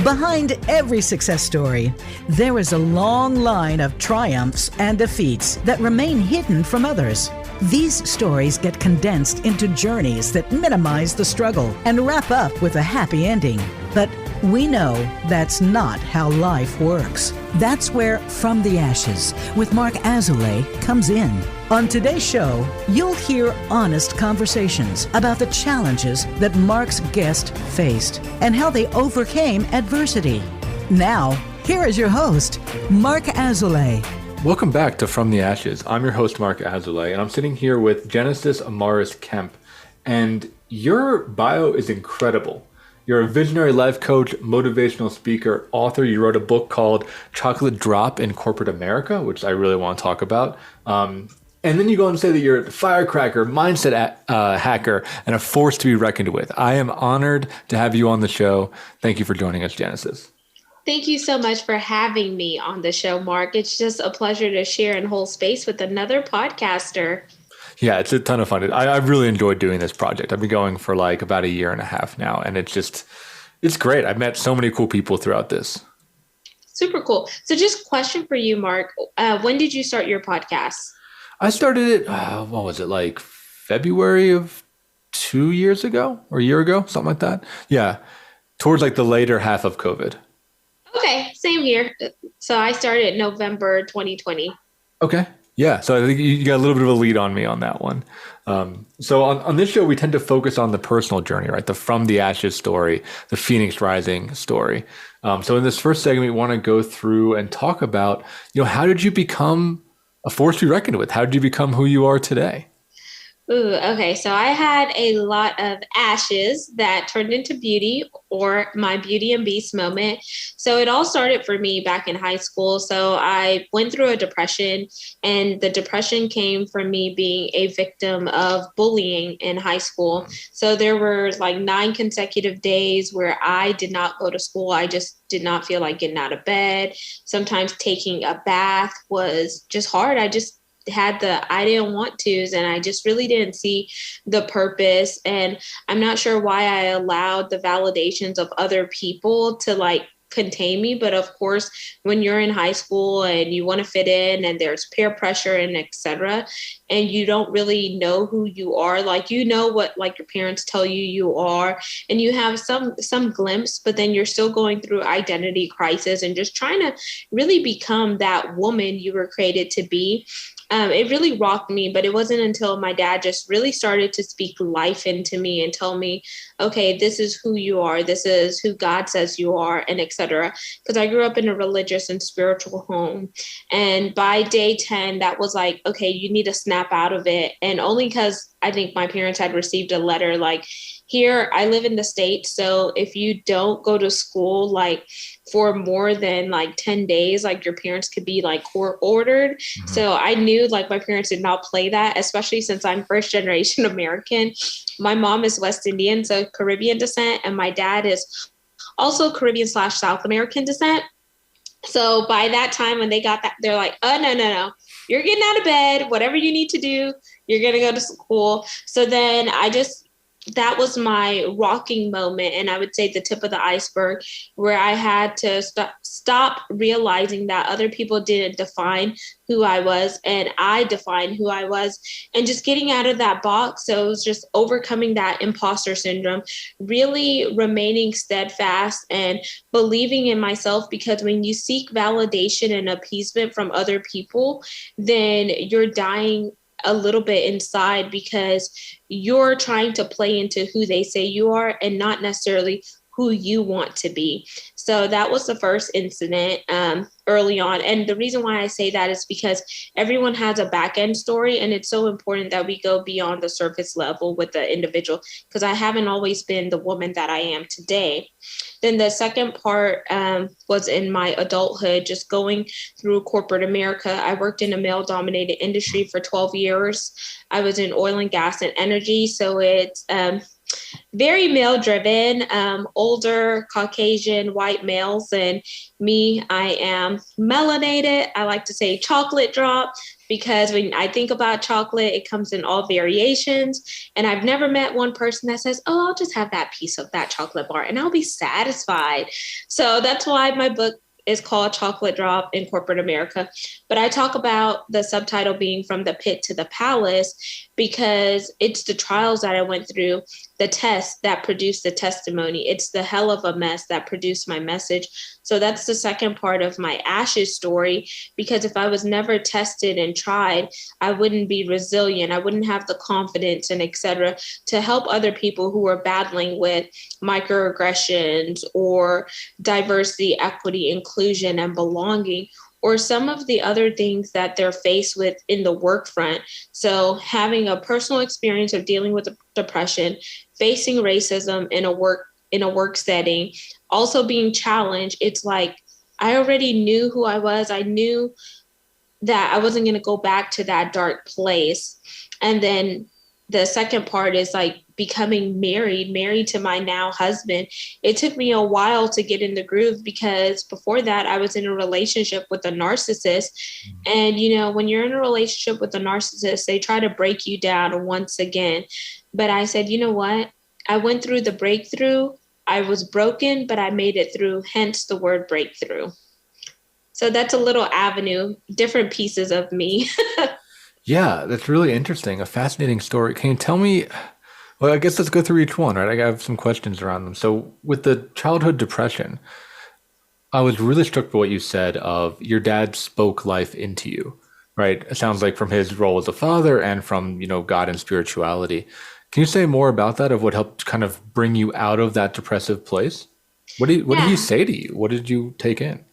Behind every success story, there is a long line of triumphs and defeats that remain hidden from others. These stories get condensed into journeys that minimize the struggle and wrap up with a happy ending. But we know that's not how life works. That's where From the Ashes with Mark Azoulay comes in. On today's show, you'll hear honest conversations about the challenges that Mark's guest faced and how they overcame adversity. Now, here is your host, Mark Azoulay. Welcome back to From the Ashes. I'm your host, Mark Azoulay, and I'm sitting here with Genesis Amaris Kemp. And your bio is incredible. You're a visionary life coach, motivational speaker, author. You wrote a book called Chocolate Drop in Corporate America, which I really want to talk about. And then you go and say that you're a firecracker, mindset hacker, and a force to be reckoned with. I am honored to have you on the show. Thank you for joining us, Genesis. Thank you so much for having me on the show, Mark. It's just a pleasure to share and hold space with another podcaster. Yeah, it's a ton of fun. I've really enjoyed doing this project. I've been going for like about a year and a half now, and it's great. I've met so many cool people throughout this. Super cool. So just question for you, Mark. When did you start your podcast? I started it, what was it, like February of 2 years ago or a year ago, something like that. Yeah, towards like the later half of COVID. Okay, same here. So I started November 2020. Okay. Yeah. So I think you got a little bit of a lead on me on that one. So on this show, we tend to focus on the personal journey, right? The From the Ashes story, the Phoenix Rising story. So in this first segment, we want to go through and talk about, how did you become a force to be reckoned with? How did you become who you are today? Ooh, okay. So I had a lot of ashes that turned into beauty, or my Beauty and Beast moment. So it all started for me back in high school. So I went through a depression, and the depression came from me being a victim of bullying in high school. So there were like 9 consecutive days where I did not go to school. I just did not feel like getting out of bed. Sometimes taking a bath was just hard. I just had the I didn't want to's, and I just really didn't see the purpose. And I'm not sure why I allowed the validations of other people to like contain me. But of course, when you're in high school and you want to fit in and there's peer pressure and etc., and you don't really know who you are, like, what like your parents tell you are, and you have some glimpse, but then you're still going through identity crisis and just trying to really become that woman you were created to be. It really rocked me, but it wasn't until my dad just really started to speak life into me and tell me, okay, this is who you are. This is who God says you are, and etc. Because I grew up in a religious and spiritual home. And by day 10, that was like, okay, you need to snap out of it. And only because I think my parents had received a letter like, here, I live in the States. So if you don't go to school, like for more than like 10 days, like your parents could be like court ordered. Mm-hmm. So I knew like my parents did not play that, especially since I'm first generation American. My mom is West Indian, so Caribbean descent. And my dad is also Caribbean/South American descent. So by that time when they got that, they're like, oh, no. You're getting out of bed, whatever you need to do, you're going to go to school. So then that was my rocking moment. And I would say the tip of the iceberg, where I had to stop realizing that other people didn't define who I was and I defined who I was, and just getting out of that box. So it was just overcoming that imposter syndrome, really remaining steadfast and believing in myself, because when you seek validation and appeasement from other people, then you're dying a little bit inside, because you're trying to play into who they say you are and not necessarily who you want to be. So that was the first incident early on. And the reason why I say that is because everyone has a back end story, and it's so important that we go beyond the surface level with the individual, because I haven't always been the woman that I am today. Then the second part was in my adulthood, just going through corporate America. I worked in a male-dominated industry for 12 years. I was in oil and gas and energy. So it's very male-driven, older, Caucasian, white males. And me, I am melanated. I like to say chocolate drop, because when I think about chocolate, it comes in all variations. And I've never met one person that says, oh, I'll just have that piece of that chocolate bar and I'll be satisfied. So that's why my book is called Chocolate Drop in Corporate America. But I talk about the subtitle being From the Pit to the Palace because it's the trials that I went through, the tests that produced the testimony. It's the hell of a mess that produced my message. So that's the second part of my ashes story, because if I was never tested and tried, I wouldn't be resilient. I wouldn't have the confidence and et cetera to help other people who are battling with microaggressions or diversity, equity, inclusion, and belonging, or some of the other things that they're faced with in the work front. So having a personal experience of dealing with depression, facing racism in a work setting, also being challenged, it's like I already knew who I was. I knew that I wasn't going to go back to that dark place. And then the second part is like becoming married to my now husband. It took me a while to get in the groove because before that I was in a relationship with a narcissist. And, you know, when you're in a relationship with a narcissist, they try to break you down once again. But I said, you know what? I went through the breakthrough. I was broken, but I made it through, hence the word breakthrough. So that's a little avenue, different pieces of me. Yeah, that's really interesting. A fascinating story. Can you tell me? Well, I guess let's go through each one, right? I have some questions around them. So, with the childhood depression, I was really struck by what you said of your dad spoke life into you, right? It sounds like from his role as a father and from, you know, God and spirituality. Can you say more about that, of what helped kind of bring you out of that depressive place? What did he say to you? What did you take in?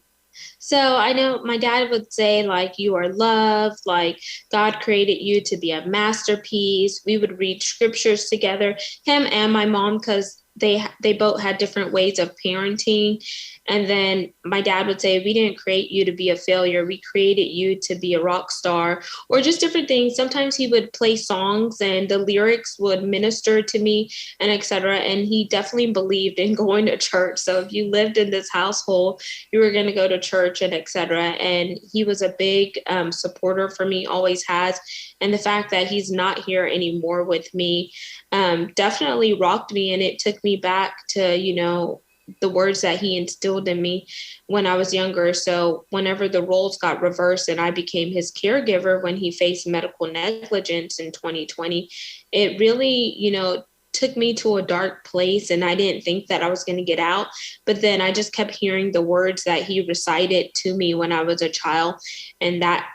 So I know my dad would say, like, you are loved, like God created you to be a masterpiece. We would read scriptures together, him and my mom, because they both had different ways of parenting. And then my dad would say, we didn't create you to be a failure. We created you to be a rock star, or just different things. Sometimes he would play songs and the lyrics would minister to me and etc. And he definitely believed in going to church. So if you lived in this household, you were going to go to church and etc. And he was a big supporter for me, always has. And the fact that he's not here anymore with me definitely rocked me. And it took me back to, you know, the words that he instilled in me when I was younger. So whenever the roles got reversed and I became his caregiver when he faced medical negligence in 2020, it really, you know, took me to a dark place, and I didn't think that I was going to get out. But then I just kept hearing the words that he recited to me when I was a child, and that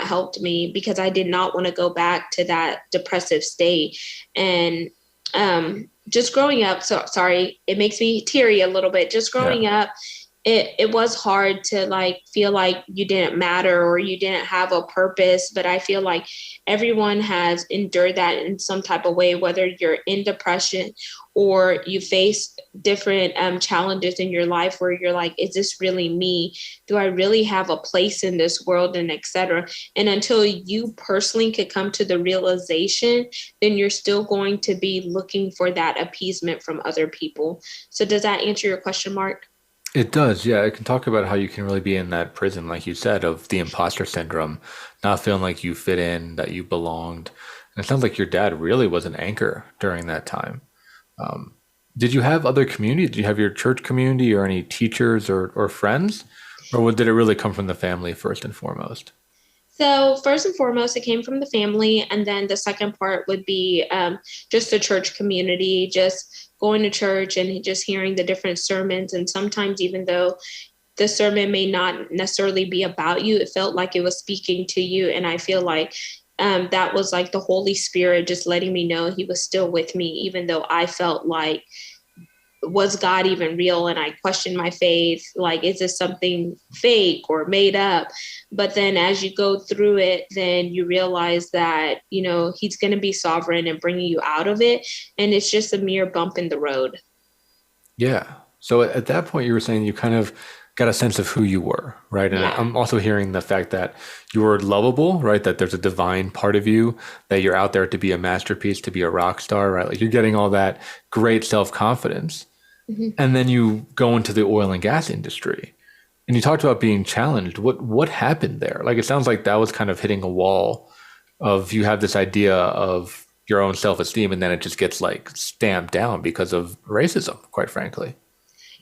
helped me because I did not want to go back to that depressive state. And just growing up, so sorry, it makes me teary a little bit. Just growing up, it was hard to like feel like you didn't matter or you didn't have a purpose. But I feel like everyone has endured that in some type of way, whether you're in depression or you face different challenges in your life where you're like, is this really me? Do I really have a place in this world, and etc. And until you personally could come to the realization, then you're still going to be looking for that appeasement from other people. So does that answer your question, Mark? It does, yeah. I can talk about how you can really be in that prison, like you said, of the imposter syndrome, not feeling like you fit in, that you belonged. And it sounds like your dad really was an anchor during that time. Did you have other community? Did you have your church community or any teachers or friends? Or did it really come from the family first and foremost? So first and foremost, it came from the family. And then the second part would be just the church community, just going to church and just hearing the different sermons. And sometimes even though the sermon may not necessarily be about you, it felt like it was speaking to you. And I feel like that was like the Holy Spirit just letting me know he was still with me, even though I felt like, was God even real? And I questioned my faith. Like, is this something fake or made up? But then as you go through it, then you realize that, you know, he's going to be sovereign and bringing you out of it. And it's just a mere bump in the road. Yeah. So at that point, you were saying you kind of got a sense of who you were, right? And I'm also hearing the fact that you were lovable, right? That there's a divine part of you, that you're out there to be a masterpiece, to be a rock star, right? Like you're getting all that great self-confidence. Mm-hmm. And then you go into the oil and gas industry. And you talked about being challenged. What happened there? Like, it sounds like that was kind of hitting a wall of you have this idea of your own self-esteem, and then it just gets like stamped down because of racism, quite frankly.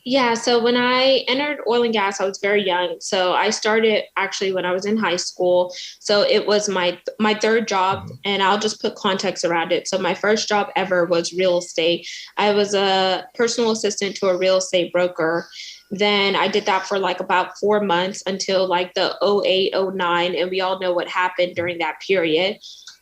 Yeah, so when I entered oil and gas, I was very young. So I started actually when I was in high school. So it was my third job, Mhm. and I'll just put context around it. So my first job ever was real estate. I was a personal assistant to a real estate broker. Then I did that for like about 4 months until like the '08, '09, and we all know what happened during that period.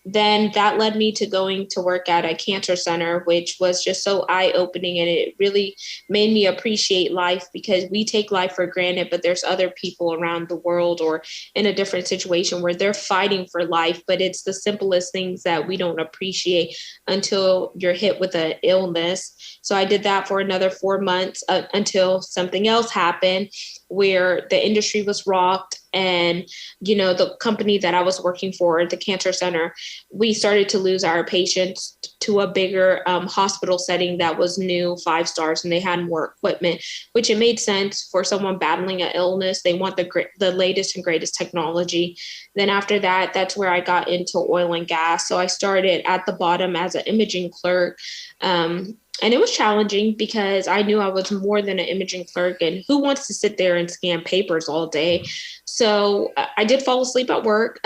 Then that led me to going to work at a cancer center, which was just so eye opening. And it really made me appreciate life because we take life for granted, but there's other people around the world or in a different situation where they're fighting for life. But it's the simplest things that we don't appreciate until you're hit with an illness. So I did that for another 4 months until something else happened where the industry was rocked. And, the company that I was working for, the cancer center, we started to lose our patients to a bigger hospital setting that was new, 5 stars, and they had more equipment, which it made sense for someone battling an illness. They want the latest and greatest technology. Then after that, that's where I got into oil and gas. So I started at the bottom as an imaging clerk. And it was challenging because I knew I was more than an imaging clerk, and who wants to sit there and scan papers all day? So I did fall asleep at work.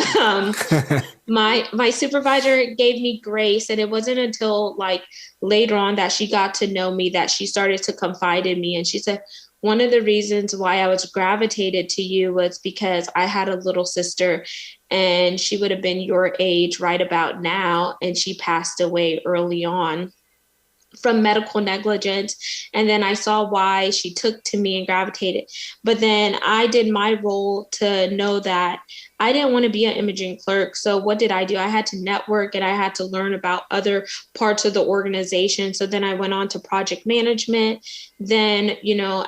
My supervisor gave me grace, and it wasn't until like later on that she got to know me that she started to confide in me. And she said, one of the reasons why I was gravitated to you was because I had a little sister, and she would have been your age right about now, and she passed away early on from medical negligence. And then I saw why she took to me and gravitated. But then I did my role to know that I didn't want to be an imaging clerk. So what did I do? I had to network and I had to learn about other parts of the organization. So then I went on to project management. Then,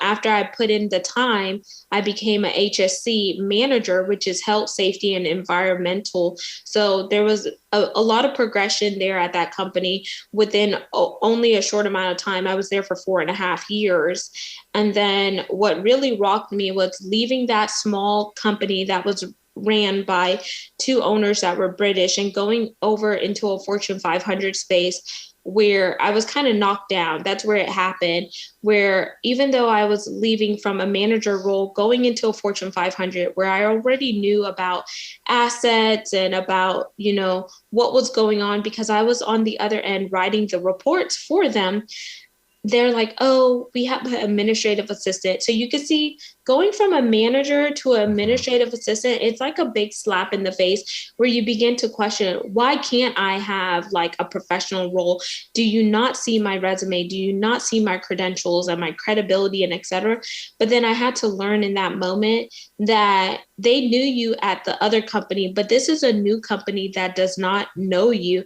after I put in the time, I became an HSC manager, which is health, safety, and environmental. So there was a lot of progression there at that company within only a short amount of time. I was there for 4.5 years. And then what really rocked me was leaving that small company that was ran by two owners that were British and going over into a Fortune 500 space where I was kind of knocked down. That's where it happened, where even though I was leaving from a manager role, going into a Fortune 500, where I already knew about assets and about, what was going on because I was on the other end writing the reports for them. They're like, oh, we have an administrative assistant. So you can see going from a manager to an administrative assistant, it's like a big slap in the face where you begin to question, why can't I have like a professional role? Do you not see my resume? Do you not see my credentials and my credibility and et cetera? But then I had to learn in that moment that they knew you at the other company, but this is a new company that does not know you.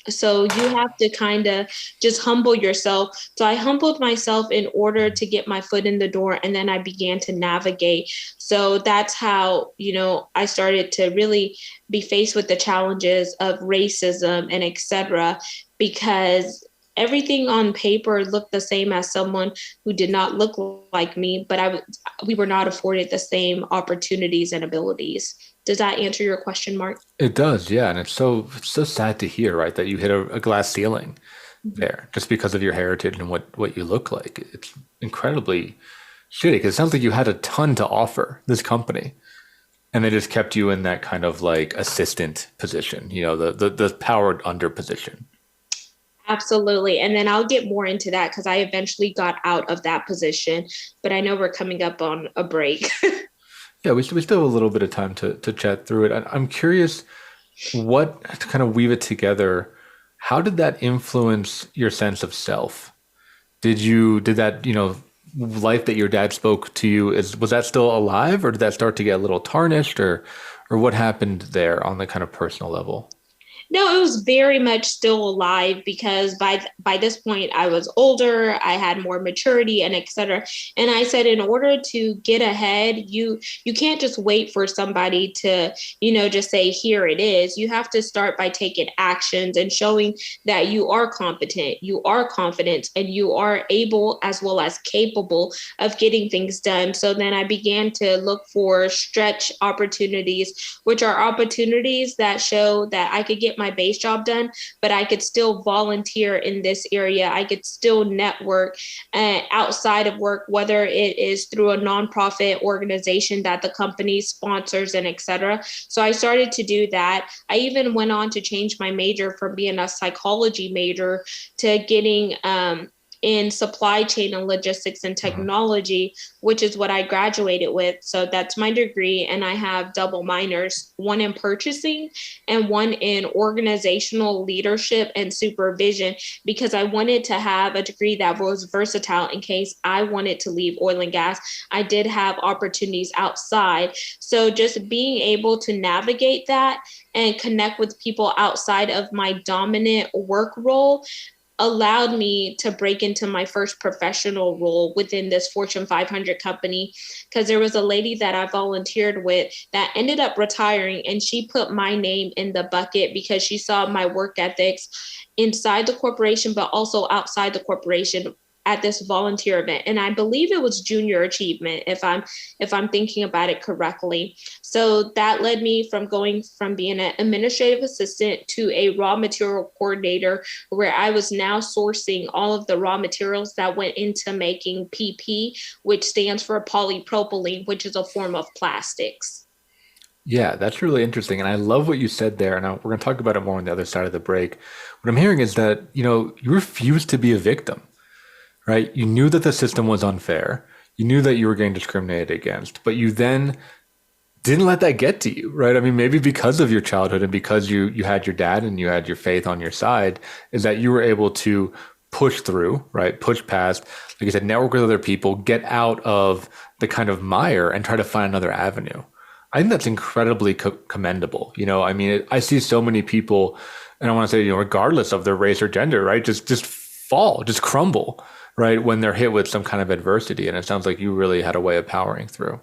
So you have to kind of just humble yourself. So I humbled myself in order to get my foot in the door, and then I began to navigate. So that's how, I started to really be faced with the challenges of racism and et cetera, because everything on paper looked the same as someone who did not look like me, but we were not afforded the same opportunities and abilities. Does that answer your question, Mark? It does, yeah. And it's so sad to hear, right, that you hit a glass ceiling there just because of your heritage and what you look like. It's incredibly shitty because it sounds like you had a ton to offer this company, and they just kept you in that kind of like assistant position, the powered under position. Absolutely. And then I'll get more into that because I eventually got out of that position, but I know we're coming up on a break. Yeah, we still have a little bit of time to chat through it. I'm curious what to kind of weave it together. How did that influence your sense of self? Did that, life that your dad spoke to you, was that still alive, or did that start to get a little tarnished, or what happened there on the kind of personal level? No, it was very much still alive because by this point I was older, I had more maturity and etc. And I said, in order to get ahead, you can't just wait for somebody to, just say, here it is. You have to start by taking actions and showing that you are competent, you are confident, and you are able as well as capable of getting things done. So then I began to look for stretch opportunities, which are opportunities that show that I could get my base job done, but I could still volunteer in this area. I could still network outside of work, whether it is through a nonprofit organization that the company sponsors and etc. So I started to do that. I even went on to change my major from being a psychology major to getting in supply chain and logistics and technology, which is what I graduated with. So that's my degree. And I have double minors, one in purchasing and one in organizational leadership and supervision, because I wanted to have a degree that was versatile in case I wanted to leave oil and gas. I did have opportunities outside. So just being able to navigate that and connect with people outside of my dominant work role allowed me to break into my first professional role within this Fortune 500 company, because there was a lady that I volunteered with that ended up retiring, and she put my name in the bucket because she saw my work ethics inside the corporation, but also outside the corporation at this volunteer event. And I believe it was junior achievement, if I'm thinking about it correctly. So that led me from going from being an administrative assistant to a raw material coordinator, where I was now sourcing all of the raw materials that went into making PP, which stands for polypropylene, which is a form of plastics. Yeah, that's really interesting. And I love what you said there. And we're going to talk about it more on the other side of the break. What I'm hearing is that, you refused to be a victim. Right? You knew that the system was unfair. You knew that you were getting discriminated against, but you then didn't let that get to you, right? I mean, maybe because of your childhood and because you had your dad and you had your faith on your side, is that you were able to push through, right? Push past, like I said, network with other people, get out of the kind of mire and try to find another avenue. I think that's incredibly commendable. I mean, I see so many people, and I want to say, regardless of their race or gender, right? Just fall, just crumble, right, when they're hit with some kind of adversity. And it sounds like you really had a way of powering through.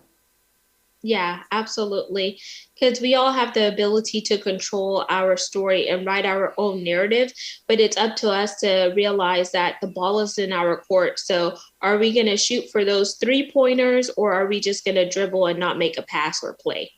Yeah, absolutely. Because we all have the ability to control our story and write our own narrative, but it's up to us to realize that the ball is in our court. So are we going to shoot for those 3-pointers, or are we just going to dribble and not make a pass or play?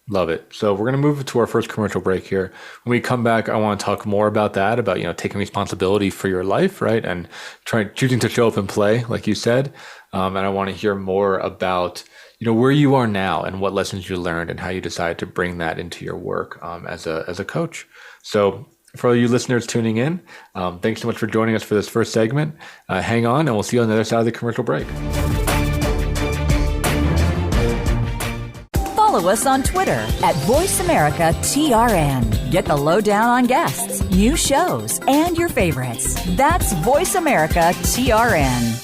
Love it. So we're going to move to our first commercial break here. When we come back, I want to talk more about that, about, taking responsibility for your life, right? And choosing to show up and play, like you said. And I want to hear more about, where you are now and what lessons you learned and how you decided to bring that into your work as a coach. So for all you listeners tuning in, thanks so much for joining us for this first segment. Hang on, and we'll see you on the other side of the commercial break. Follow us on Twitter at VoiceAmericaTRN. Get the lowdown on guests, new shows, and your favorites. That's VoiceAmericaTRN.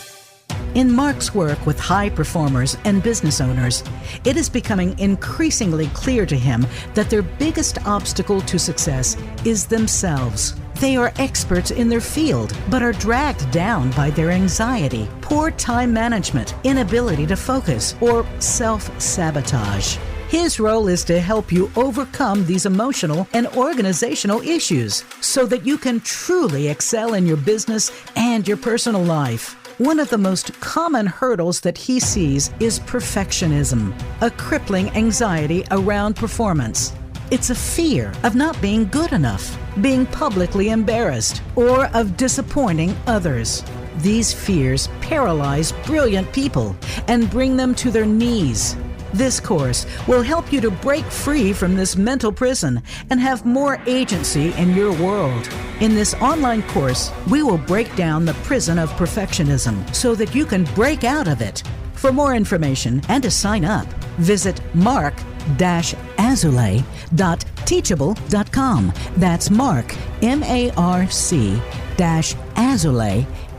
In Mark's work with high performers and business owners, it is becoming increasingly clear to him that their biggest obstacle to success is themselves. They are experts in their field, but are dragged down by their anxiety, poor time management, inability to focus, or self-sabotage. His role is to help you overcome these emotional and organizational issues so that you can truly excel in your business and your personal life. One of the most common hurdles that he sees is perfectionism, a crippling anxiety around performance. It's a fear of not being good enough, being publicly embarrassed, or of disappointing others. These fears paralyze brilliant people and bring them to their knees. This course will help you to break free from this mental prison and have more agency in your world. In this online course, we will break down the prison of perfectionism so that you can break out of it. For more information and to sign up, visit mark-azulay.teachable.com. That's Mark, MARC-Azulay,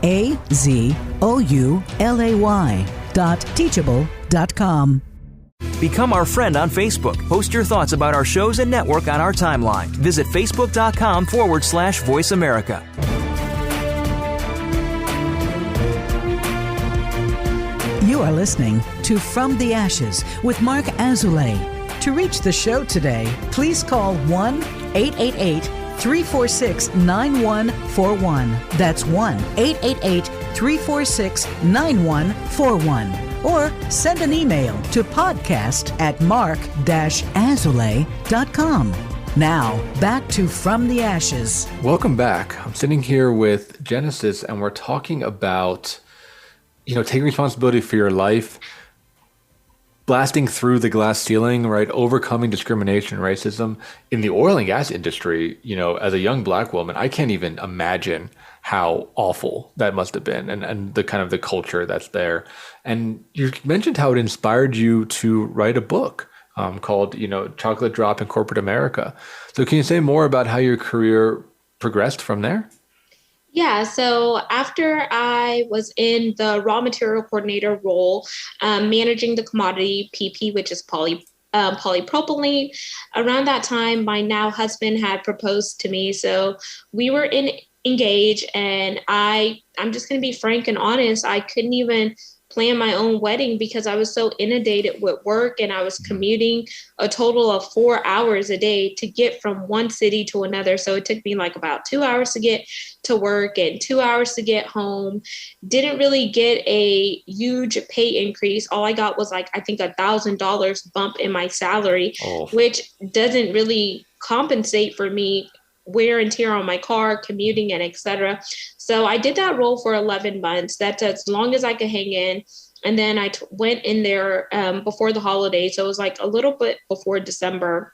AZOULAY.teachable.com. Become our friend on Facebook. Post your thoughts about our shows and network on our timeline. Visit facebook.com/Voice America. You are listening to From the Ashes with Mark Azoulay. To reach the show today, please call 1-888-346-9141. That's 1-888-346-9141. Or send an email to podcast@mark-azoulay.com. Now, back to From the Ashes. Welcome back. I'm sitting here with Genesis, and we're talking about, taking responsibility for your life, blasting through the glass ceiling, right? Overcoming discrimination, racism in the oil and gas industry. As a young Black woman, I can't even imagine how awful that must have been, and the kind of the culture that's there. And you mentioned how it inspired you to write a book called, Chocolate Drop in Corporate America. So can you say more about how your career progressed from there? Yeah, so after I was in the raw material coordinator role, managing the commodity PP, which is polypropylene, around that time, my now husband had proposed to me. So we were engaged, and I'm just going to be frank and honest. I couldn't even plan my own wedding because I was so inundated with work, and I was commuting a total of 4 hours a day to get from one city to another. So it took me like about 2 hours to get to work and 2 hours to get home. Didn't really get a huge pay increase. All I got was I think $1,000 bump in my salary, which doesn't really compensate for me wear and tear on my car, commuting, and etc. So I did that role for 11 months. That's as long as I could hang in. And then I went in there before the holidays. So it was like a little bit before December.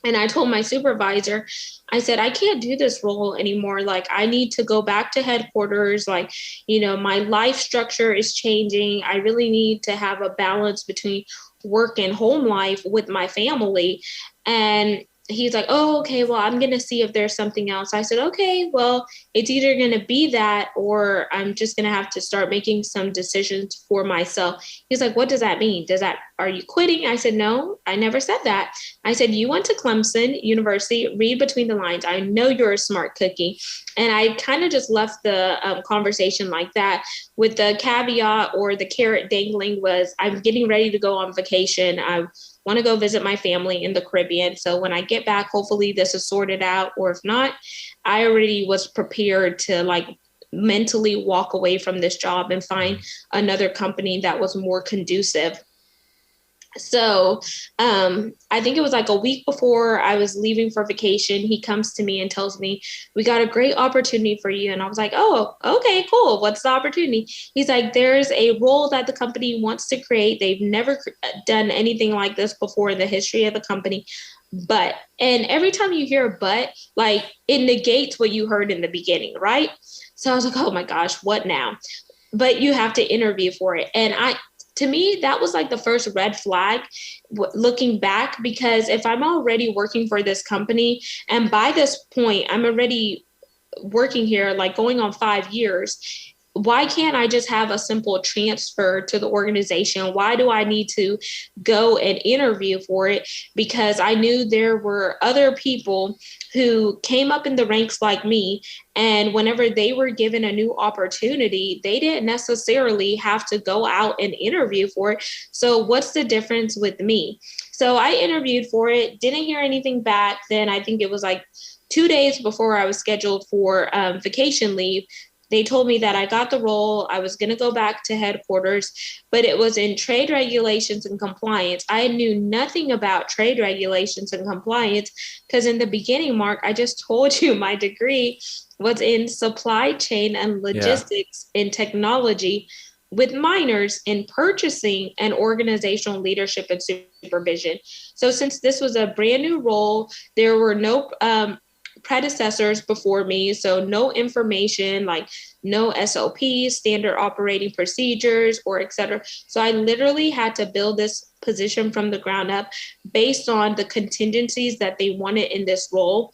And I told my supervisor, I said, I can't do this role anymore. I need to go back to headquarters. My life structure is changing. I really need to have a balance between work and home life with my family. And he's like, oh, okay, well, I'm going to see if there's something else. I said, okay, well, it's either going to be that, or I'm just going to have to start making some decisions for myself. He's like, what does that mean? Are you quitting? I said, no, I never said that. I said, you went to Clemson University, read between the lines. I know you're a smart cookie. And I kind of just left the conversation like that, with the caveat, or the carrot dangling, was I'm getting ready to go on vacation. I want to go visit my family in the Caribbean. So when I get back, hopefully this is sorted out. Or if not, I already was prepared to mentally walk away from this job and find another company that was more conducive. So I think it was a week before I was leaving for vacation, he comes to me and tells me, we got a great opportunity for you. And I was like, oh, okay, cool. What's the opportunity? He's like, there's a role that the company wants to create. They've never done anything like this before in the history of the company. But, and every time you hear but, it negates what you heard in the beginning, right? So I was like, oh my gosh, what now? But you have to interview for it. And to me, that was the first red flag looking back, because if I'm already working for this company, and by this point, I'm already working here, going on 5 years, why can't I just have a simple transfer to the organization? Why do I need to go and interview for it? Because I knew there were other people who came up in the ranks like me, and whenever they were given a new opportunity, they didn't necessarily have to go out and interview for it. So what's the difference with me? So I interviewed for it, didn't hear anything back. Then I think it was 2 days before I was scheduled for vacation leave, they told me that I got the role. I was going to go back to headquarters, but it was in trade regulations and compliance. I knew nothing about trade regulations and compliance because in the beginning, Mark, I just told you my degree was in supply chain and logistics in technology, with minors in purchasing and organizational leadership and supervision. So since this was a brand new role, there were no predecessors before me. So no information, no SOPs, standard operating procedures, or et cetera. So I literally had to build this position from the ground up based on the contingencies that they wanted in this role.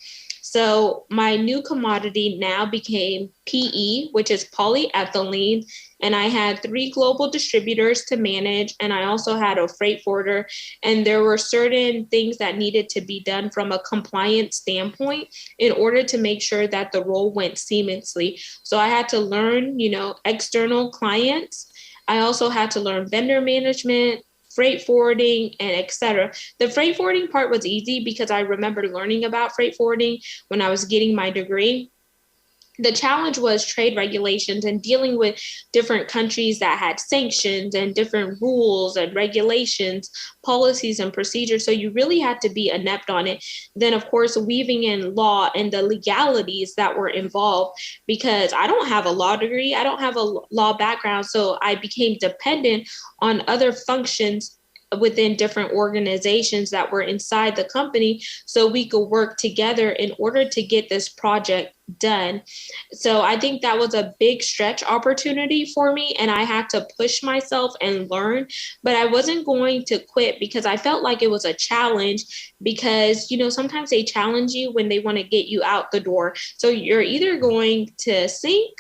So my new commodity now became PE, which is polyethylene. And I had 3 global distributors to manage. And I also had a freight forwarder. And there were certain things that needed to be done from a compliance standpoint in order to make sure that the role went seamlessly. So I had to learn, external clients. I also had to learn vendor management, freight forwarding, and etc. The freight forwarding part was easy because I remember learning about freight forwarding when I was getting my degree. The challenge was trade regulations and dealing with different countries that had sanctions and different rules and regulations, policies and procedures. So you really had to be adept on it. Then, of course, weaving in law and the legalities that were involved, because I don't have a law degree. I don't have a law background. So I became dependent on other functions within different organizations that were inside the company so we could work together in order to get this project done. So I think that was a big stretch opportunity for me, and I had to push myself and learn, but I wasn't going to quit because I felt like it was a challenge because, sometimes they challenge you when they want to get you out the door. So you're either going to sink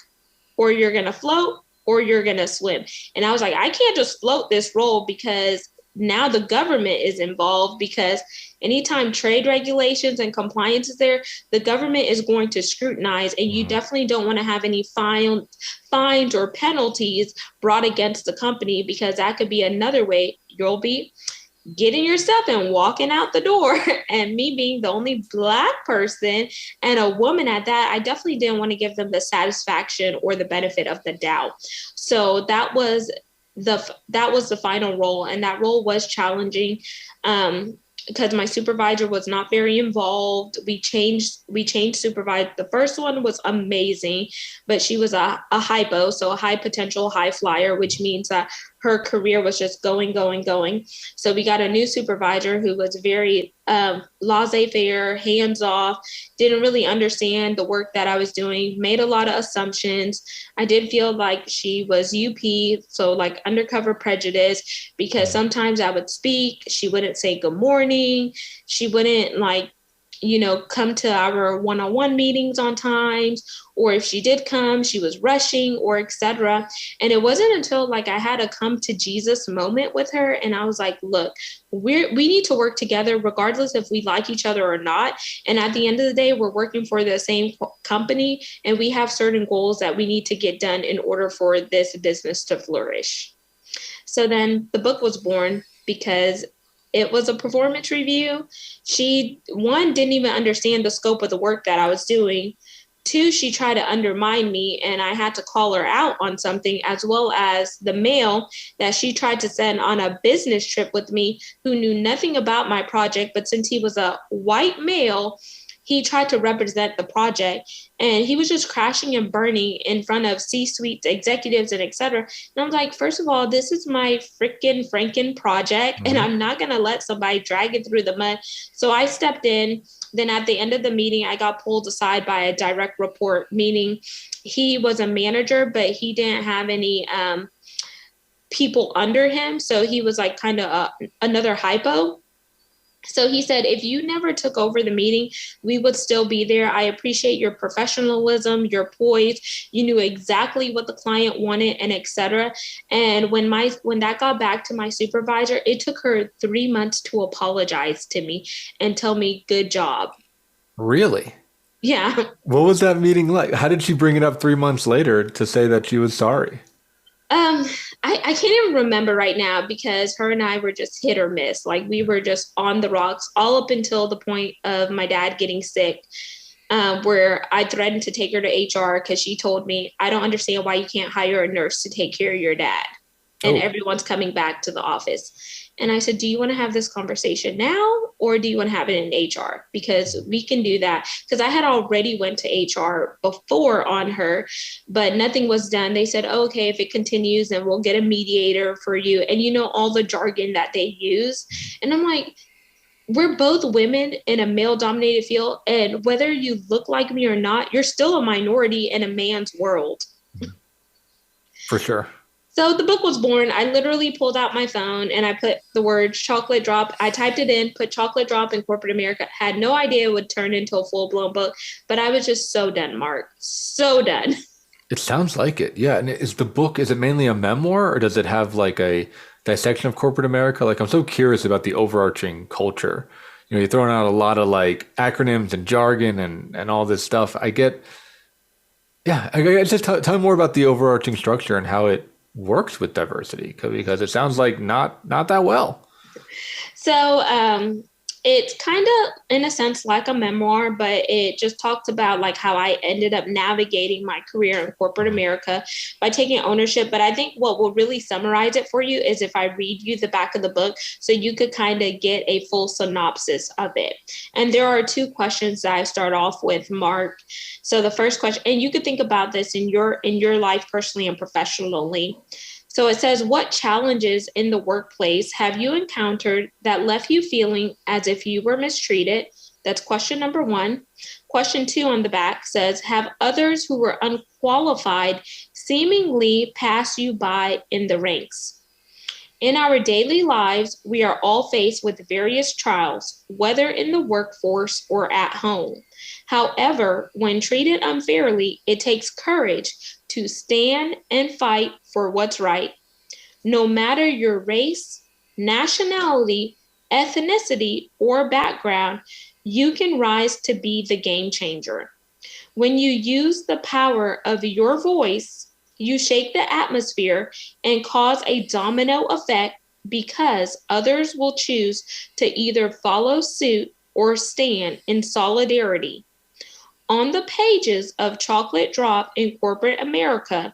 or you're going to float or you're going to swim. And I was like, I can't just float this role because now the government is involved, because anytime trade regulations and compliance is there, the government is going to scrutinize, and you definitely don't want to have any fines or penalties brought against the company, because that could be another way you'll be getting your stuff and walking out the door. And me being the only Black person and a woman at that, I definitely didn't want to give them the satisfaction or the benefit of the doubt. So that was the final role, and that role was challenging because my supervisor was not very involved. We changed supervisor. The first one was amazing, but she was a hypo, so a high potential high flyer, which means that her career was just going. So we got a new supervisor who was very laissez-faire, hands-off, didn't really understand the work that I was doing, made a lot of assumptions. I did feel like she was UP, so like undercover prejudice, because sometimes I would speak, she wouldn't say good morning, she wouldn't come to our one-on-one meetings on times, or if she did come, she was rushing or etc. And it wasn't until I had a come to Jesus moment with her, and I was like, look, we need to work together regardless if we like each other or not. And at the end of the day, we're working for the same company, and we have certain goals that we need to get done in order for this business to flourish. So then the book was born because it was a performance review. She, one, didn't even understand the scope of the work that I was doing. 2, she tried to undermine me, and I had to call her out on something, as well as the male that she tried to send on a business trip with me, who knew nothing about my project. But since he was a white male, he tried to represent the project, and he was just crashing and burning in front of C-suite executives and et cetera. And I was like, first of all, this is my freaking Franken project, and I'm not going to let somebody drag it through the mud. So I stepped in. Then at the end of the meeting, I got pulled aside by a direct report, meaning he was a manager, but he didn't have any people under him. So he was like kind of another hypo. So he said, if you never took over the meeting, we would still be there. I appreciate your professionalism, your poise. You knew exactly what the client wanted, and et cetera. And when that got back to my supervisor, it took her 3 months to apologize to me and tell me, good job. Really? Yeah. What was that meeting like? How did she bring it up 3 months later to say that she was sorry? I can't even remember right now, because her and I were just hit or miss. We were just on the rocks all up until the point of my dad getting sick, where I threatened to take her to HR because she told me, I don't understand why you can't hire a nurse to take care of your dad. And everyone's coming back to the office. And I said, do you want to have this conversation now, or do you want to have it in HR? Because we can do that. Because I had already went to HR before on her, but nothing was done. They said, okay, if it continues, then we'll get a mediator for you. And all the jargon that they use. And I'm like, we're both women in a male-dominated field. And whether you look like me or not, you're still a minority in a man's world. For sure. So the book was born. I literally pulled out my phone and I put the word chocolate drop. I typed it in, put chocolate drop in corporate America. Had no idea it would turn into a full-blown book, but I was just so done, Mark. So done. It sounds like it. Yeah. And is it mainly a memoir or does it have like a dissection of corporate America? Like, I'm so curious about the overarching culture. You're throwing out a lot of like acronyms and jargon and all this stuff. I just tell me more about the overarching structure and how it works with diversity because it sounds like not that well. So it's kind of, in a sense, like a memoir, but it just talks about like how I ended up navigating my career in corporate America by taking ownership. But I think what will really summarize it for you is if I read you the back of the book so you could kind of get a full synopsis of it. And there are 2 questions that I start off with, Mark. So the first question, and you could think about this in your life personally and professionally. So it says, what challenges in the workplace have you encountered that left you feeling as if you were mistreated? That's question number 1. Question 2 on the back says, have others who were unqualified seemingly pass you by in the ranks? In our daily lives, we are all faced with various trials, whether in the workforce or at home. However, when treated unfairly, it takes courage to stand and fight for what's right. No matter your race, nationality, ethnicity, or background, you can rise to be the game changer. When you use the power of your voice, you shake the atmosphere and cause a domino effect because others will choose to either follow suit or stand in solidarity. On the pages of Chocolate Drop in Corporate America,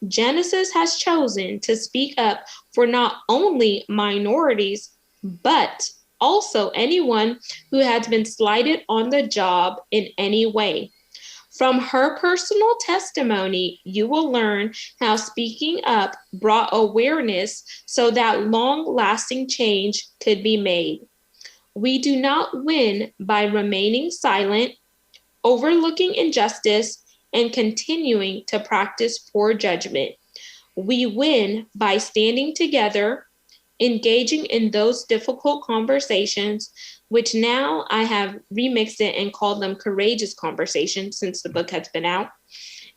Genesis has chosen to speak up for not only minorities, but also anyone who has been slighted on the job in any way. From her personal testimony, you will learn how speaking up brought awareness so that long-lasting change could be made. We do not win by remaining silent, overlooking injustice, and continuing to practice poor judgment. We win by standing together, engaging in those difficult conversations, which now I have remixed it and called them courageous conversations since the book has been out,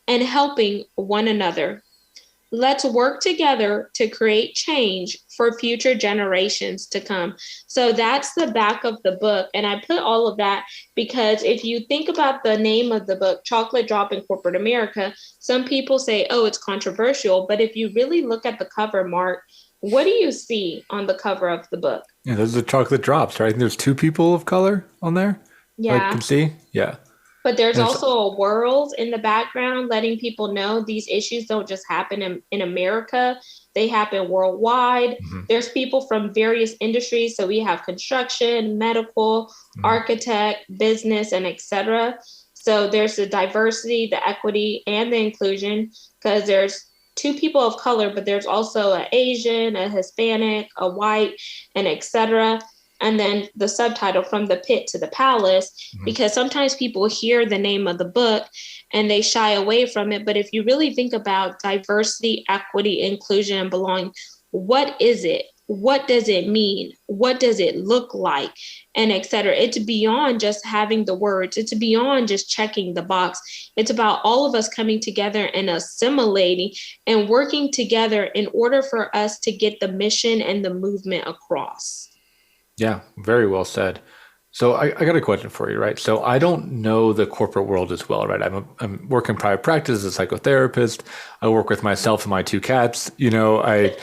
and helping one another. Let's work together to create change for future generations to come. So that's the back of the book. And I put all of that because if you think about the name of the book, Chocolate Drop in Corporate America, some people say, oh, it's controversial. But if you really look at the cover, Mark, what do you see on the cover of the book? Yeah, those are chocolate drops, right? And there's 2 people of color on there. Yeah. I can see. Yeah. But there's also a world in the background letting people know these issues don't just happen in America. They happen worldwide. Mm-hmm. There's people from various industries. So we have construction, medical, architect, business, and etc. So there's the diversity, the equity, and the inclusion because there's 2 people of color, but there's also an Asian, a Hispanic, a white, and etc. And then the subtitle, From the Pit to the Palace, because sometimes people hear the name of the book and they shy away from it. But if you really think about diversity, equity, inclusion, and belonging, what is it? What does it mean? What does it look like? And et cetera. It's beyond just having the words. It's beyond just checking the box. It's about all of us coming together and assimilating and working together in order for us to get the mission and the movement across. Yeah, very well said. So I got a question for you, right? So I don't know the corporate world as well, right? I'm working private practice as a psychotherapist. I work with myself and my 2 cats. They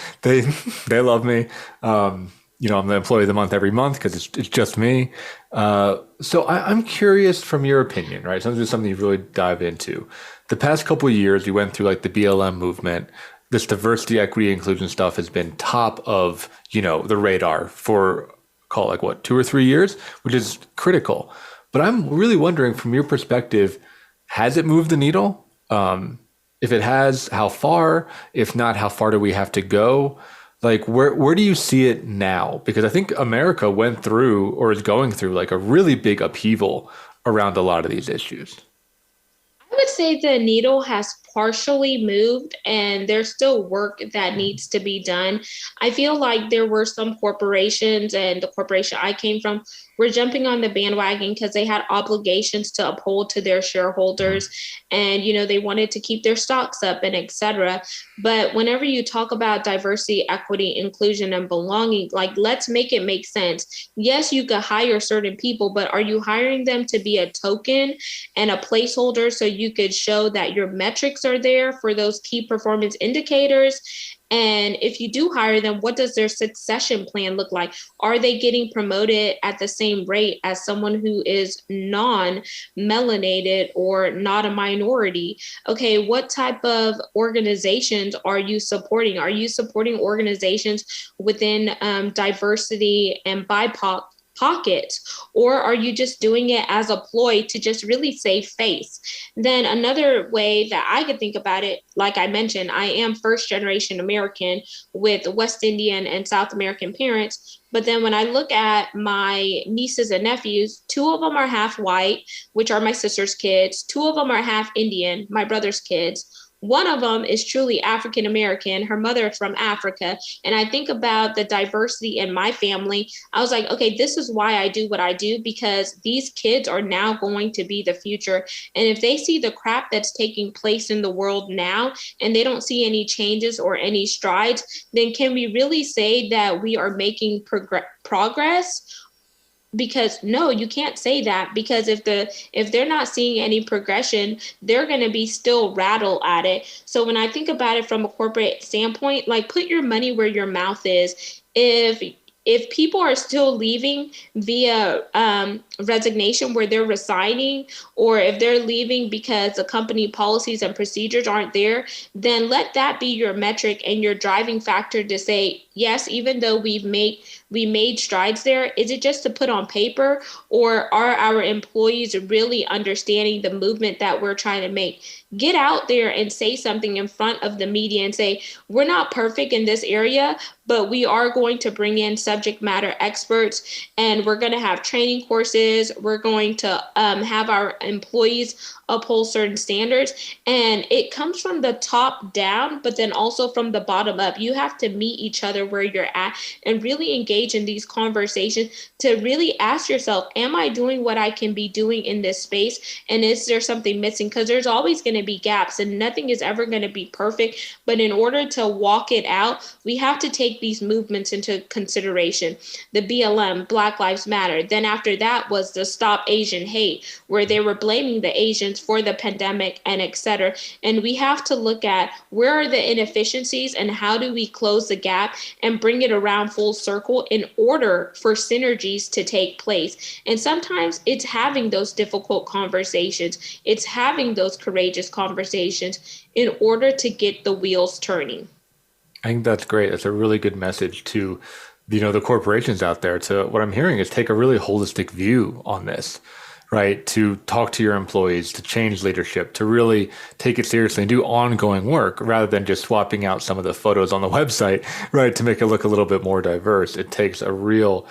love me. I'm the employee of the month every month because it's just me. So I'm curious from your opinion, right? So this is something you really dive into. The past couple of years, we went through like the BLM movement. This diversity, equity, inclusion stuff has been top of, the radar for call it like 2 or 3 years, which is critical. But I'm really wondering from your perspective, has it moved the needle? If it has, how far? If not, how far do we have to go? Like where do you see it now? Because I think America went through or is going through like a really big upheaval around a lot of these issues. I I would say the needle has partially moved and there's still work that needs to be done. I feel like there were some corporations, and the corporation I came from were jumping on the bandwagon because they had obligations to uphold to their shareholders, and they wanted to keep their stocks up and etc. But whenever you talk about diversity, equity, inclusion, and belonging, like, let's make it make sense. Yes, you could hire certain people, but are you hiring them to be a token and a placeholder so you could show that your metrics are there for those key performance indicators? And if you do hire them, what does their succession plan look like? Are they getting promoted at the same rate as someone who is non-melanated or not a minority? Okay, what type of organizations are you supporting? Are you supporting organizations within diversity and BIPOC pockets, or are you just doing it as a ploy to just really save face? Then another way that I could think about it, like I mentioned, I am first generation American with West Indian and South American parents. But then when I look at my nieces and nephews, 2 of them are half white, which are my sister's kids. 2 of them are half Indian, my brother's kids. One of them is truly African American. Her mother is from Africa. And I think about the diversity in my family. I was like, okay, this is why I do what I do, because these kids are now going to be the future. And if they see the crap that's taking place in the world now, and they don't see any changes or any strides, then can we really say that we are making progress? Because no, you can't say that, because if they're not seeing any progression, they're going to be still rattled at it. So when I think about it from a corporate standpoint, like, put your money where your mouth is. If people are still leaving via resignation, where they're resigning, or if they're leaving because the company policies and procedures aren't there, then let that be your metric and your driving factor to say, yes, even though we made strides there, is it just to put on paper, or are our employees really understanding the movement that we're trying to make? Get out there and say something in front of the media and say, we're not perfect in this area, but we are going to bring in subject matter experts, and we're going to have training courses. We're going to have our employees uphold certain standards. And it comes from the top down, but then also from the bottom up. You have to meet each other where you're at and really engage in these conversations to really ask yourself, am I doing what I can be doing in this space? And is there something missing? Because there's always going to be gaps, and nothing is ever going to be perfect. But in order to walk it out, we have to take these movements into consideration. The BLM, Black Lives Matter. Then after that was the Stop Asian Hate, where they were blaming the Asians for the pandemic and etc. And we have to look at where are the inefficiencies and how do we close the gap and bring it around full circle in order for synergies to take place. And sometimes it's having those difficult conversations. It's having those courageous conversations in order to get the wheels turning. I think that's great. That's a really good message to, the corporations out there. To what I'm hearing is take a really holistic view on this, right? To talk to your employees, to change leadership, to really take it seriously and do ongoing work rather than just swapping out some of the photos on the website, right? To make it look a little bit more diverse. It takes a real,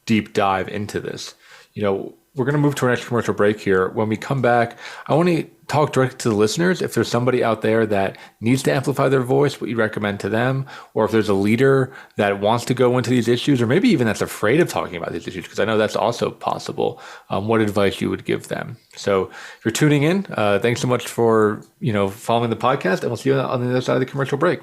deep dive into this. We're going to move to our next commercial break here. When we come back, I want to talk directly to the listeners. If there's somebody out there that needs to amplify their voice, what you recommend to them, or if there's a leader that wants to go into these issues, or maybe even that's afraid of talking about these issues, because I know that's also possible, what advice you would give them. So if you're tuning in, thanks so much for, following the podcast, and we'll see you on the other side of the commercial break.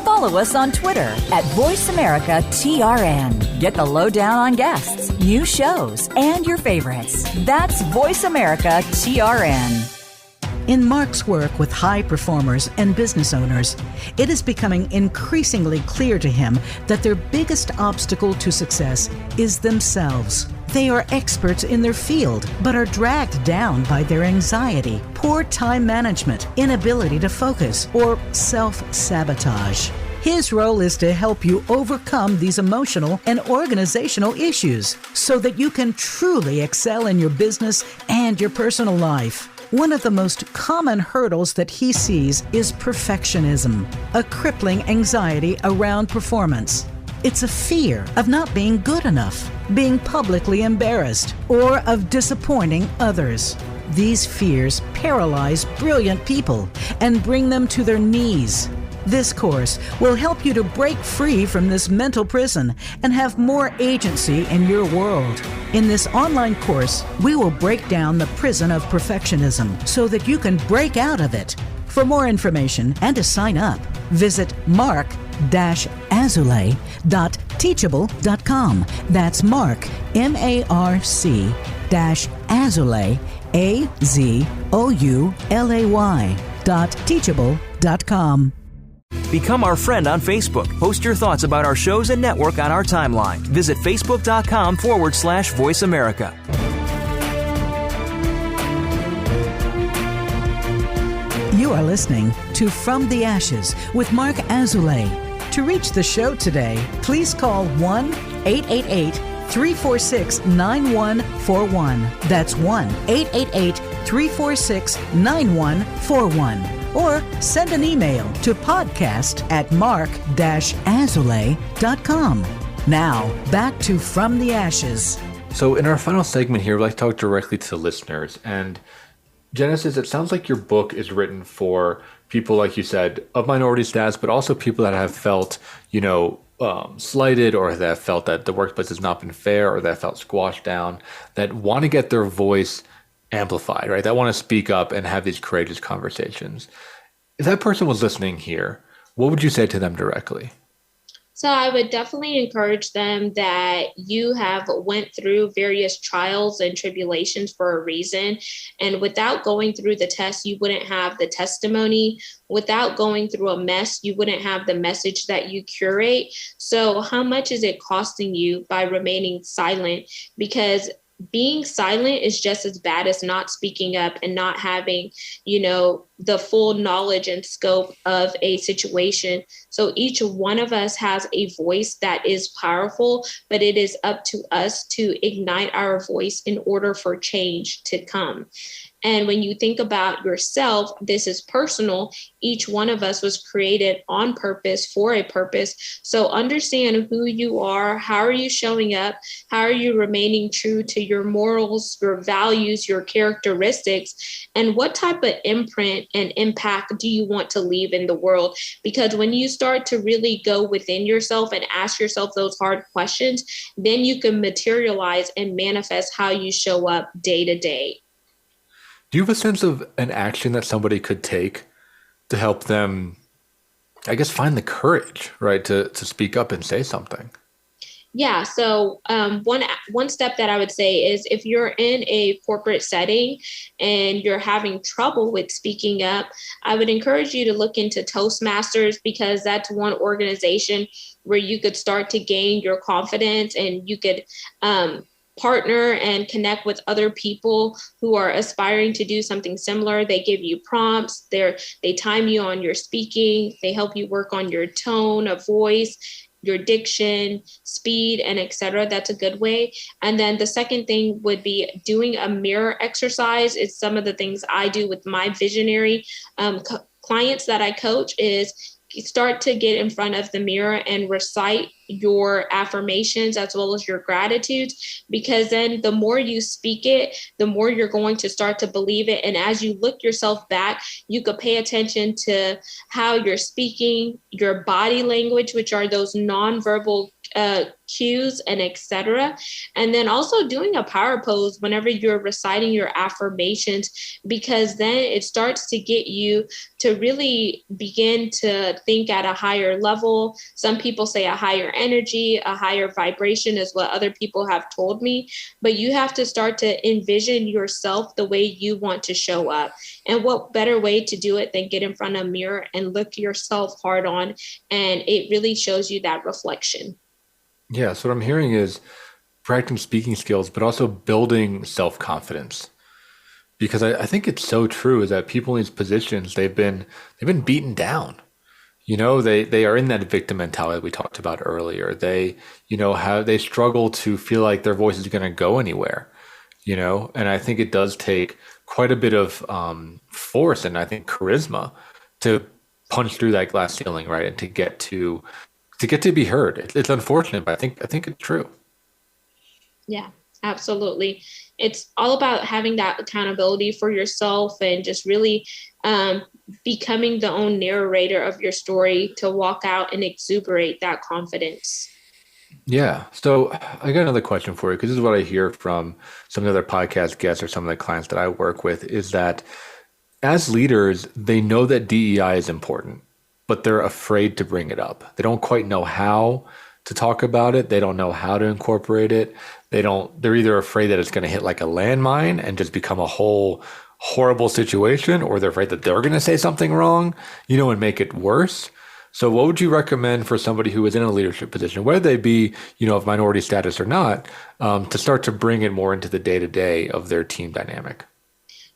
Follow us on Twitter at VoiceAmericaTRN. Get the lowdown on guests, new shows, and your favorites. That's VoiceAmericaTRN. In Mark's work with high performers and business owners, it is becoming increasingly clear to him that their biggest obstacle to success is themselves. They are experts in their field, but are dragged down by their anxiety, poor time management, inability to focus, or self-sabotage. His role is to help you overcome these emotional and organizational issues so that you can truly excel in your business and your personal life. One of the most common hurdles that he sees is perfectionism, a crippling anxiety around performance. It's a fear of not being good enough, being publicly embarrassed, or of disappointing others. These fears paralyze brilliant people and bring them to their knees. This course will help you to break free from this mental prison and have more agency in your world. In this online course, we will break down the prison of perfectionism so that you can break out of it. For more information and to sign up, visit mark-azulay.teachable.com. That's Mark, MARC-Azulay, AZOULAY.teachable.com. Become our friend on Facebook. Post your thoughts about our shows and network on our timeline. Visit facebook.com/Voice America. You are listening to From the Ashes with Mark Azulay. To reach the show today, please call 1-888-346-9141. That's 1-888-346-9141. Or send an email to podcast@mark-azulay.com. Now, back to From the Ashes. So in our final segment here, we'd like to talk directly to the listeners. And Genesis, it sounds like your book is written for people, like you said, of minority status, but also people that have felt, slighted, or that have felt that the workplace has not been fair, or that felt squashed down, that want to get their voice amplified, right? That want to speak up and have these courageous conversations. If that person was listening here, what would you say to them directly? So I would definitely encourage them that you have went through various trials and tribulations for a reason. And without going through the test, you wouldn't have the testimony. Without going through a mess, you wouldn't have the message that you curate. So how much is it costing you by remaining silent? Because being silent is just as bad as not speaking up and not having, the full knowledge and scope of a situation. So each one of us has a voice that is powerful, but it is up to us to ignite our voice in order for change to come. And when you think about yourself, this is personal. Each one of us was created on purpose for a purpose. So understand who you are. How are you showing up? How are you remaining true to your morals, your values, your characteristics? And what type of imprint and impact do you want to leave in the world? Because when you start to really go within yourself and ask yourself those hard questions, then you can materialize and manifest how you show up day to day. Do you have a sense of an action that somebody could take to help them, find the courage, right, to speak up and say something? Yeah. So one step that I would say is if you're in a corporate setting and you're having trouble with speaking up, I would encourage you to look into Toastmasters, because that's one organization where you could start to gain your confidence, and you could partner and connect with other people who are aspiring to do something similar. They give you prompts, they time you on your speaking, they help you work on your tone of voice, your diction, speed, and etc. That's a good way. And then the second thing would be doing a mirror exercise. It's some of the things I do with my visionary clients that I coach, is start to get in front of the mirror and recite your affirmations as well as your gratitudes, because then the more you speak it, the more you're going to start to believe it. And as you look yourself back, you could pay attention to how you're speaking, your body language, which are those nonverbal cues and etc. And then also doing a power pose whenever you're reciting your affirmations, because then it starts to get you to really begin to think at a higher level. Some people say a higher energy, a higher vibration is what other people have told me, but you have to start to envision yourself the way you want to show up. And what better way to do it than get in front of a mirror and look yourself hard on, and it really shows you that reflection. Yeah, so what I'm hearing is practicing speaking skills, but also building self-confidence. Because I think it's so true, is that people in these positions, they've been beaten down. They are in that victim mentality we talked about earlier. They, they struggle to feel like their voice is going to go anywhere, and I think it does take quite a bit of force and I think charisma to punch through that glass ceiling, right? And to get to to get to be heard. It's unfortunate, but I think it's true. Yeah, absolutely. It's all about having that accountability for yourself and just really becoming the own narrator of your story to walk out and exuberate that confidence. Yeah. So I got another question for you because this is what I hear from some of the other podcast guests or some of the clients that I work with is that as leaders, they know that DEI is important, but they're afraid to bring it up. They don't quite know how to talk about it. They don't know how to incorporate it. They're either afraid that it's going to hit like a landmine and just become a whole horrible situation, or they're afraid that they're going to say something wrong, and make it worse. So what would you recommend for somebody who is in a leadership position, whether they be, of minority status or not, to start to bring it more into the day-to-day of their team dynamic?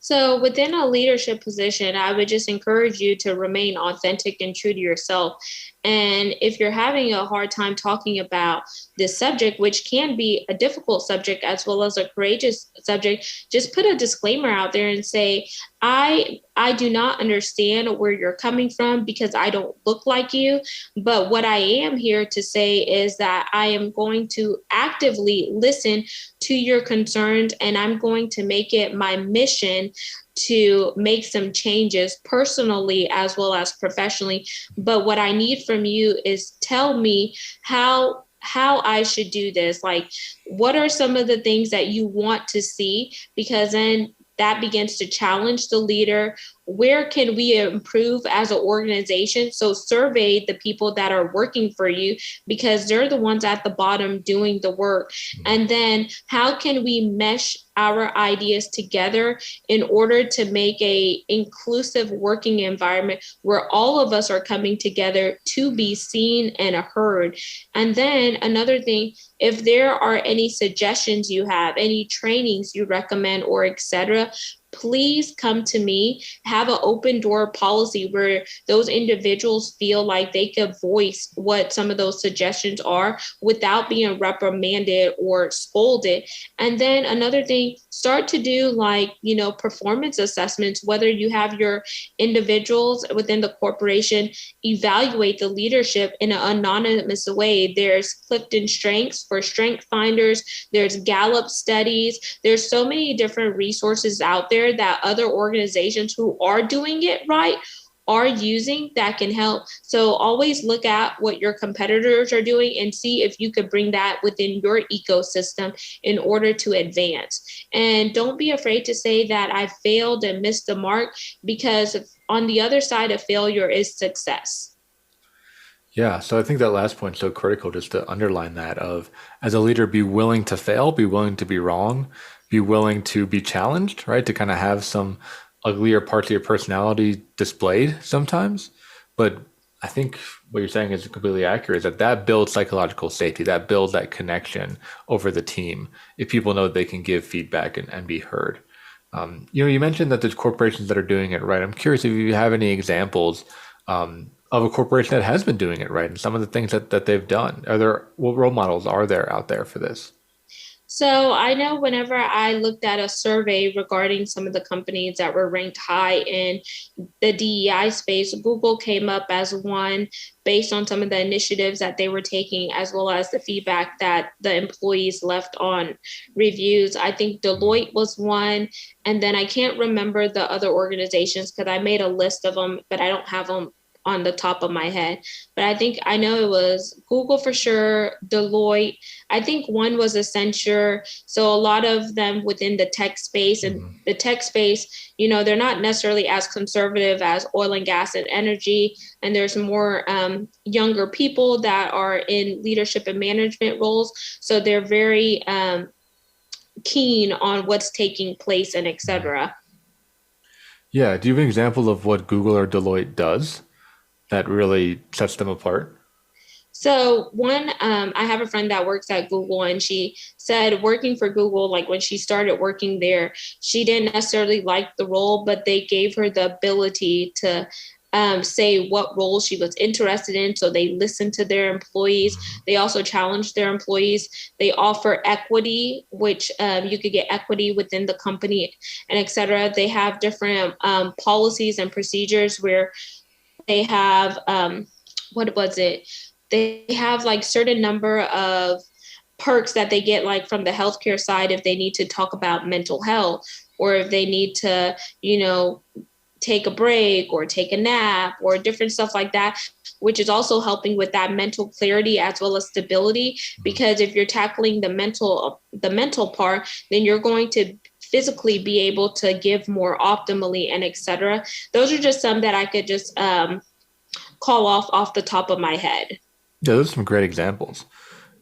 So within a leadership position, I would just encourage you to remain authentic and true to yourself. And if you're having a hard time talking about this subject, which can be a difficult subject as well as a courageous subject, just put a disclaimer out there and say, I do not understand where you're coming from because I don't look like you. But what I am here to say is that I am going to actively listen to your concerns, and I'm going to make it my mission to make some changes personally as well as professionally. But what I need from you is tell me how I should do this. Like, what are some of the things that you want to see? Because then that begins to challenge the leader. Where can we improve as an organization? So survey the people that are working for you because they're the ones at the bottom doing the work. And then how can we mesh our ideas together in order to make a inclusive working environment where all of us are coming together to be seen and heard? And then another thing, if there are any suggestions you have, any trainings you recommend, or etc., please come to me. Have an open door policy where those individuals feel like they could voice what some of those suggestions are without being reprimanded or scolded. And then another thing, start to do performance assessments, whether you have your individuals within the corporation evaluate the leadership in an anonymous way. There's Clifton Strengths for strength finders. There's Gallup studies. There's so many different resources out there that other organizations who are doing it right are using that can help. So always look at what your competitors are doing and see if you could bring that within your ecosystem in order to advance. And don't be afraid to say that I failed and missed the mark, because on the other side of failure is success. Yeah, so I think that last point is so critical, just to underline that of, as a leader, be willing to fail, be willing to be wrong, be willing to be challenged, right? To kind of have some uglier parts of your personality displayed sometimes. But I think what you're saying is completely accurate, is that builds psychological safety, that builds that connection over the team. If people know they can give feedback and be heard. You mentioned that there's corporations that are doing it right. I'm curious if you have any examples of a corporation that has been doing it right and some of the things that they've done. What role models are there out there for this? So I know whenever I looked at a survey regarding some of the companies that were ranked high in the DEI space, Google came up as one based on some of the initiatives that they were taking, as well as the feedback that the employees left on reviews. I think Deloitte was one. And then I can't remember the other organizations because I made a list of them, but I don't have them on the top of my head. But I know it was Google for sure, Deloitte. I think one was Accenture. So a lot of them within the tech space, and the tech space, they're not necessarily as conservative as oil and gas and energy. And there's more younger people that are in leadership and management roles. So they're very keen on what's taking place and et cetera. Yeah. Do you have an example of what Google or Deloitte does that really sets them apart? So one, I have a friend that works at Google, and she said working for Google, like when she started working there, she didn't necessarily like the role, but they gave her the ability to say what role she was interested in. So they listened to their employees. They also challenged their employees. They offer equity, which you could get equity within the company and et cetera. They have different policies and procedures where they have, what was it? they have like certain number of perks that they get like from the healthcare side if they need to talk about mental health, or if they need to, take a break or take a nap or different stuff like that, which is also helping with that mental clarity as well as stability. Because if you're tackling the mental part, then you're going to physically be able to give more optimally and etc. Those are just some that I could just call off the top of my head. Yeah, those are some great examples.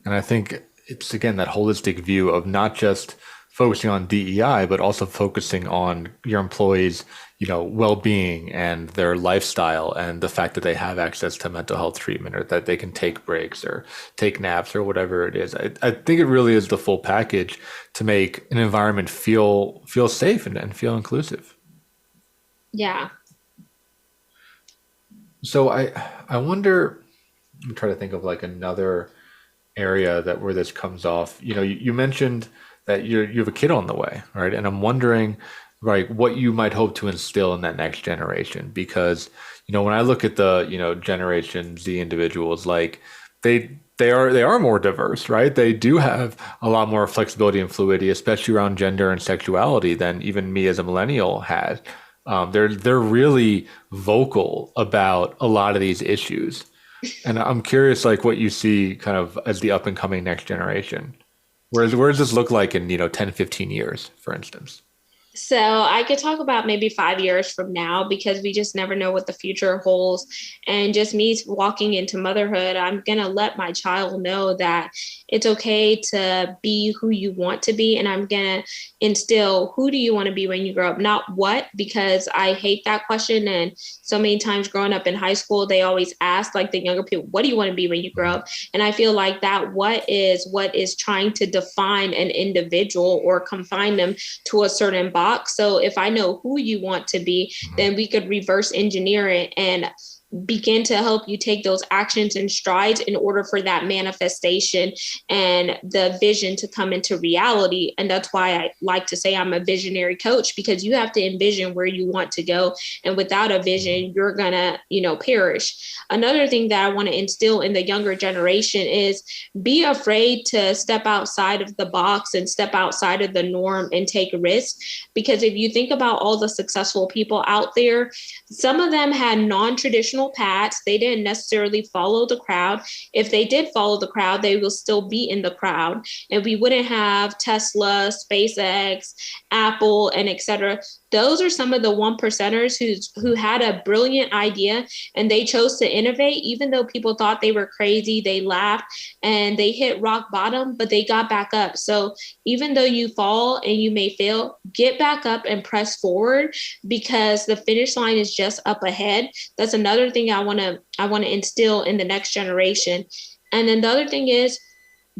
And I think it's, again, that holistic view of not just focusing on DEI, but also focusing on your employees, well-being and their lifestyle, and the fact that they have access to mental health treatment, or that they can take breaks or take naps or whatever it is. I think it really is the full package to make an environment feel safe and feel inclusive. Yeah. So I wonder, I'm trying to think of like another area where this comes off. You mentioned that you have a kid on the way, right? And I'm wondering, right, what you might hope to instill in that next generation. Because, when I look at the, Generation Z individuals, like they are more diverse, right? They do have a lot more flexibility and fluidity, especially around gender and sexuality, than even me as a millennial had. They're really vocal about a lot of these issues. And I'm curious, like, what you see kind of as the up and coming next generation. Where does this look like in, 10, 15 years, for instance? So I could talk about maybe 5 years from now, because we just never know what the future holds. And just me walking into motherhood, I'm going to let my child know that it's okay to be who you want to be. And I'm going to instill, who do you want to be when you grow up? Not what, because I hate that question. And so many times growing up in high school, they always ask like the younger people, what do you want to be when you grow up? And I feel like that what is trying to define an individual or confine them to a certain box. So if I know who you want to be, then we could reverse engineer it and begin to help you take those actions and strides in order for that manifestation and the vision to come into reality. And that's why I like to say I'm a visionary coach, because you have to envision where you want to go. And without a vision, you're gonna, perish. Another thing that I want to instill in the younger generation is be afraid to step outside of the box and step outside of the norm and take risks. Because if you think about all the successful people out there, some of them had non-traditional paths. They didn't necessarily follow the crowd. If they did follow the crowd, they will still be in the crowd. And we wouldn't have Tesla, SpaceX, Apple, and etc. Those are some of the 1%ers who had a brilliant idea and they chose to innovate, even though people thought they were crazy. They laughed and they hit rock bottom, but they got back up. So even though you fall and you may fail, get back up and press forward, because the finish line is just up ahead. That's another thing I want to instill in the next generation. And then the other thing is,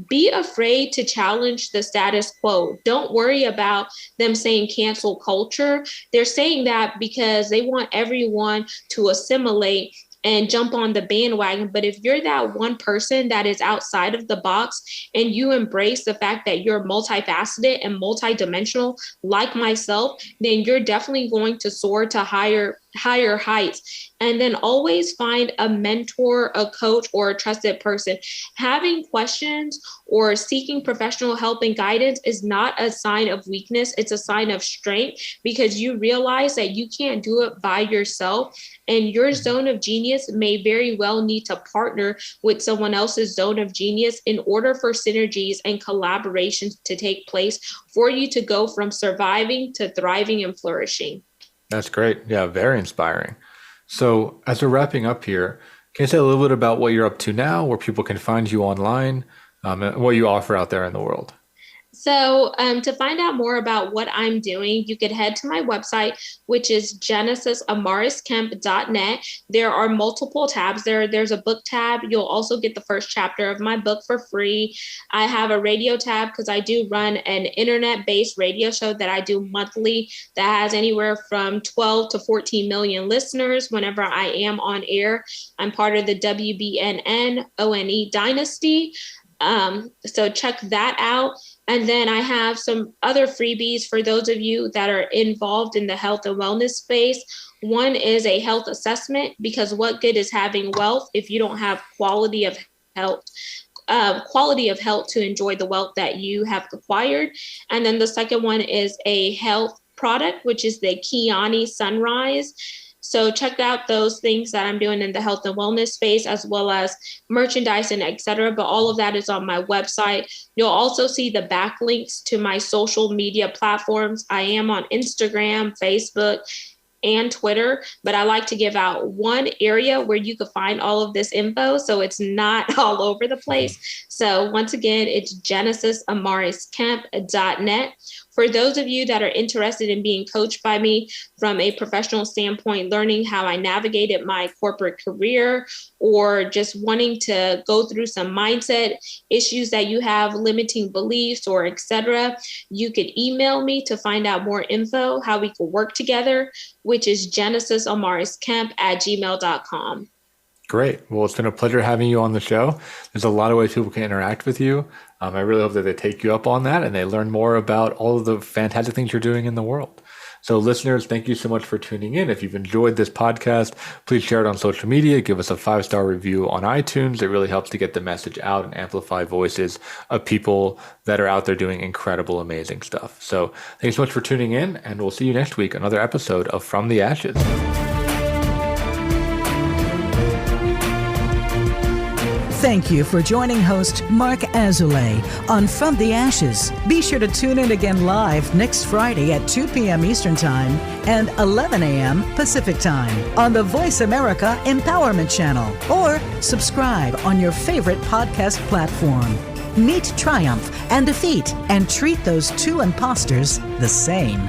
be afraid to challenge the status quo. Don't worry about them saying cancel culture. They're saying that because they want everyone to assimilate and jump on the bandwagon. But if you're that one person that is outside of the box and you embrace the fact that you're multifaceted and multidimensional like myself, then you're definitely going to soar to higher heights. And then always find a mentor, a coach, or a trusted person. Having questions or seeking professional help and guidance is not a sign of weakness. It's a sign of strength, because you realize that you can't do it by yourself. And your zone of genius may very well need to partner with someone else's zone of genius in order for synergies and collaborations to take place for you to go from surviving to thriving and flourishing. That's great. Yeah, very inspiring. So as we're wrapping up here, can you say a little bit about what you're up to now, where people can find you online, and what you offer out there in the world? So to find out more about what I'm doing, you could head to my website, which is genesisamarisKemp.net. There are multiple tabs there. There's a book tab. You'll also get the first chapter of my book for free. I have a radio tab because I do run an internet-based radio show that I do monthly that has anywhere from 12 to 14 million listeners whenever I am on air. I'm part of the WBNN ONE Dynasty. So check that out. And then I have some other freebies for those of you that are involved in the health and wellness space. One is a health assessment, because what good is having wealth if you don't have quality of health, quality of health to enjoy the wealth that you have acquired. And then the second one is a health product, which is the Kiani Sunrise. So check out those things that I'm doing in the health and wellness space, as well as merchandise and et cetera. But all of that is on my website. You'll also see the backlinks to my social media platforms. I am on Instagram, Facebook, and Twitter, but I like to give out one area where you can find all of this info so it's not all over the place. So once again, it's genesisamarisKemp.net. For those of you that are interested in being coached by me from a professional standpoint, learning how I navigated my corporate career, or just wanting to go through some mindset issues that you have, limiting beliefs, or etc., you could email me to find out more info, how we could work together, which is genesisamarisKemp@gmail.com. Great. Well, it's been a pleasure having you on the show. There's a lot of ways people can interact with you. I really hope that they take you up on that and they learn more about all of the fantastic things you're doing in the world. So listeners, thank you so much for tuning in. If you've enjoyed this podcast, please share it on social media. Give us a 5-star review on iTunes. It really helps to get the message out and amplify voices of people that are out there doing incredible, amazing stuff. So thanks so much for tuning in, and we'll see you next week, another episode of From the Ashes. Thank you for joining host Mark Azoulay on From the Ashes. Be sure to tune in again live next Friday at 2 p.m. Eastern Time and 11 a.m. Pacific Time on the Voice America Empowerment Channel, or subscribe on your favorite podcast platform. Meet triumph and defeat, and treat those two imposters the same.